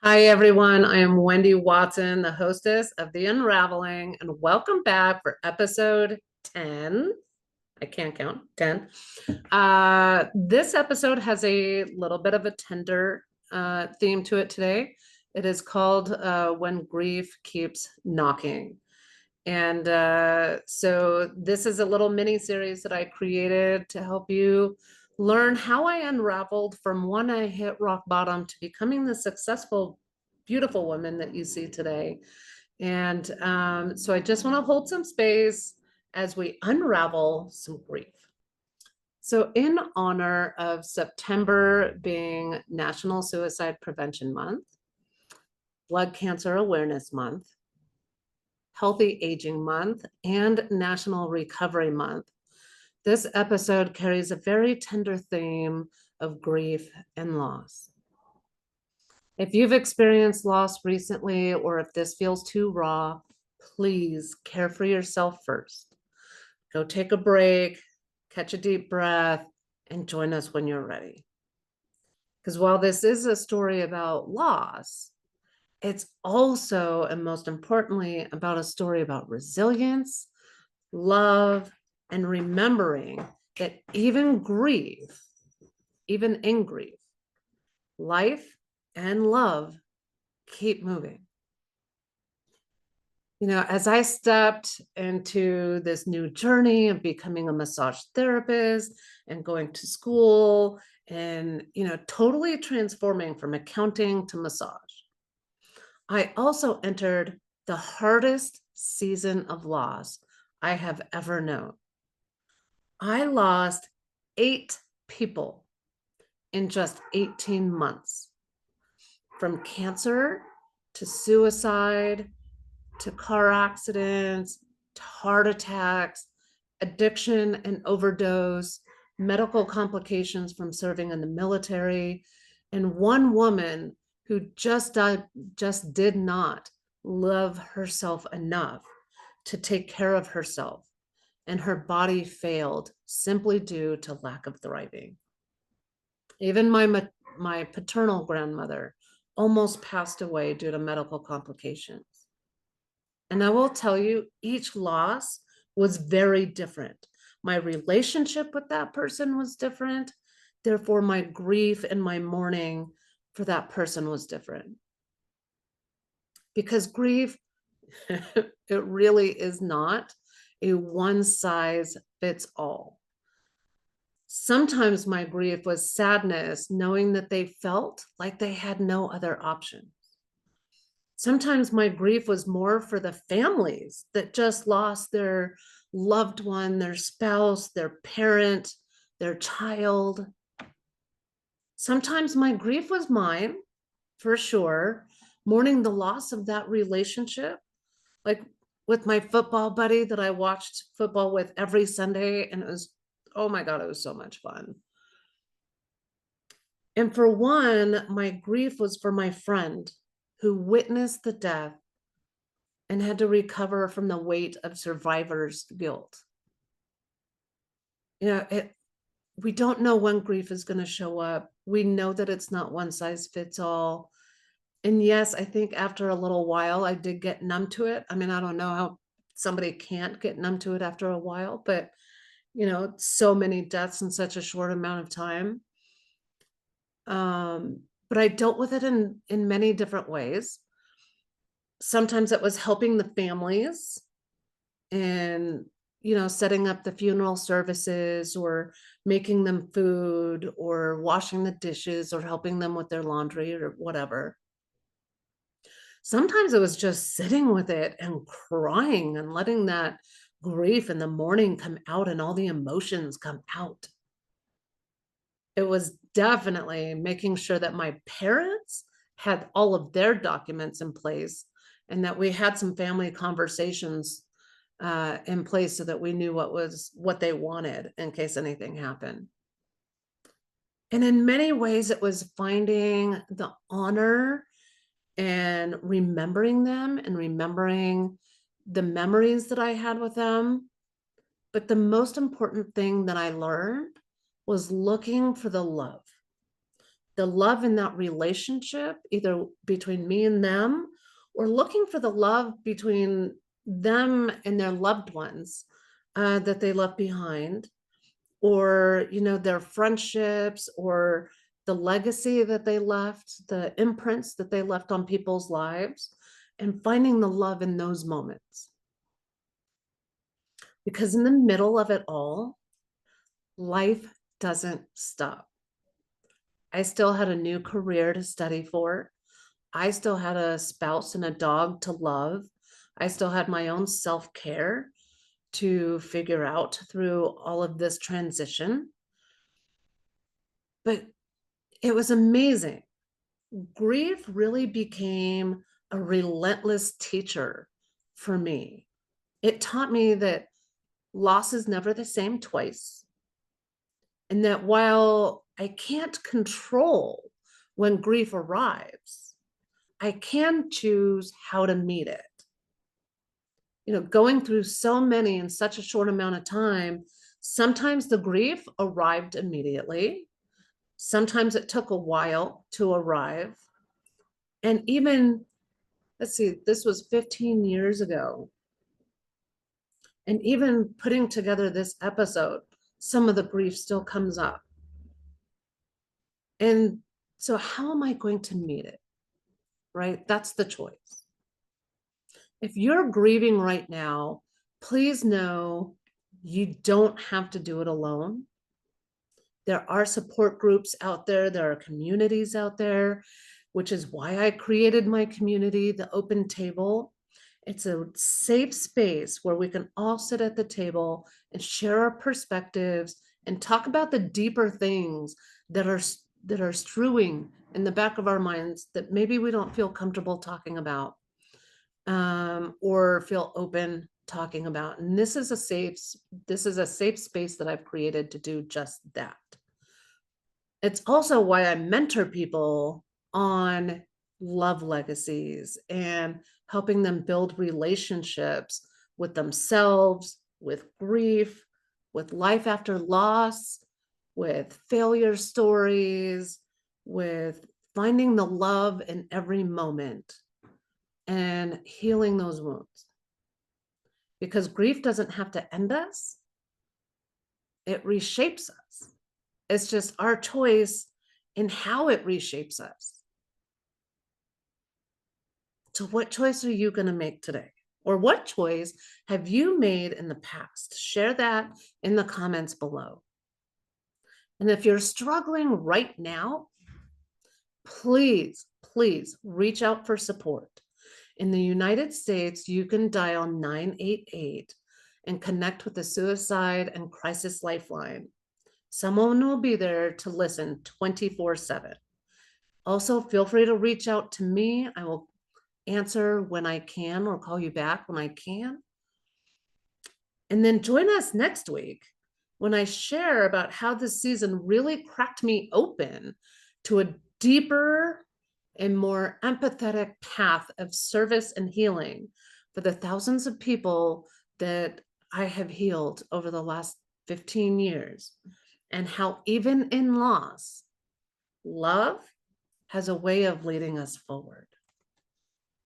Hi, everyone. I am Wendy Watson, the hostess of the Unraveling, and welcome back for episode 10. I can't count, 10. This episode has a little bit of a tender theme to it today. It is called When Grief Keeps Knocking. And so this is a little mini series that I created to help you learn how I unraveled from when I hit rock bottom to becoming the successful, beautiful woman that you see today. And so I just want to hold some space as we unravel some grief. So, in honor of September being National Suicide Prevention Month, Blood Cancer Awareness Month, Healthy Aging Month, and National Recovery Month, this episode carries a very tender theme of grief and loss. If you've experienced loss recently, or if this feels too raw, please care for yourself first. Go take a break, catch a deep breath, and join us when you're ready. Because while this is a story about loss, it's also, and most importantly, about a story about resilience, love, and remembering that even in grief, life and love keep moving. You know, as I stepped into this new journey of becoming a massage therapist and going to school and, totally transforming from accounting to massage, I also entered the hardest season of loss I have ever known. I lost 8 people in just 18 months, from cancer to suicide to car accidents to heart attacks, addiction and overdose, medical complications from serving in the military, and one woman who just did not love herself enough to take care of herself, and her body failed simply due to lack of thriving. Even my paternal grandmother almost passed away due to medical complications. And I will tell you, each loss was very different. My relationship with that person was different. Therefore, my grief and my mourning for that person was different. Because grief, it really is not a one size fits all. Sometimes my grief was sadness, knowing that they felt like they had no other option. Sometimes my grief was more for the families that just lost their loved one, their spouse, their parent, their child. Sometimes my grief was mine, for sure, mourning the loss of that relationship, like with my football buddy that I watched football with every Sunday. And it was, oh my God, it was so much fun. And for one, my grief was for my friend who witnessed the death and had to recover from the weight of survivor's guilt. We don't know when grief is going to show up. We know that it's not one size fits all. And yes, I think after a little while, I did get numb to it. I mean, I don't know how somebody can't get numb to it after a while, but so many deaths in such a short amount of time. But I dealt with it in many different ways. Sometimes it was helping the families and setting up the funeral services, or making them food, or washing the dishes, or helping them with their laundry, or whatever. Sometimes it was just sitting with it and crying and letting that grief in the morning come out and all the emotions come out. It was definitely making sure that my parents had all of their documents in place, and that we had some family conversations in place so that we knew what they wanted in case anything happened. And in many ways, it was finding the honor and remembering them and remembering the memories that I had with them. But the most important thing that I learned was looking for the love, the love in that relationship, either between me and them, or looking for the love between them and their loved ones that they left behind, or their friendships, or the legacy that they left, the imprints that they left on people's lives, and finding the love in those moments. Because in the middle of it all, life doesn't stop. I still had a new career to study for. I still had a spouse and a dog to love. I still had my own self-care to figure out through all of this transition. But it was amazing. Grief really became a relentless teacher for me. It taught me that loss is never the same twice. And that while I can't control when grief arrives, I can choose how to meet it. Going through so many in such a short amount of time, sometimes the grief arrived immediately. Sometimes it took a while to arrive. And even, let's see, this was 15 years ago. And even putting together this episode, some of the grief still comes up. And so how am I going to meet it? Right? That's the choice. If you're grieving right now, please know you don't have to do it alone. There are support groups out there. There are communities out there, which is why I created my community, the Open Table. It's a safe space where we can all sit at the table and share our perspectives and talk about the deeper things that are strewing in the back of our minds that maybe we don't feel comfortable talking about, or feel open talking about. And this is a safe space that I've created to do just that. It's also why I mentor people on love legacies and helping them build relationships with themselves, with grief, with life after loss, with failure stories, with finding the love in every moment and healing those wounds. Because grief doesn't have to end us, it reshapes us. It's just our choice in how it reshapes us. So what choice are you going to make today? Or what choice have you made in the past? Share that in the comments below. And if you're struggling right now, please reach out for support. In the United States, you can dial 988 and connect with the Suicide and Crisis Lifeline. Someone will be there to listen 24/7. Also, feel free to reach out to me. I will answer when I can or call you back when I can. And then join us next week when I share about how this season really cracked me open to a deeper and more empathetic path of service and healing for the thousands of people that I have healed over the last 15 years, and how even in loss, love has a way of leading us forward.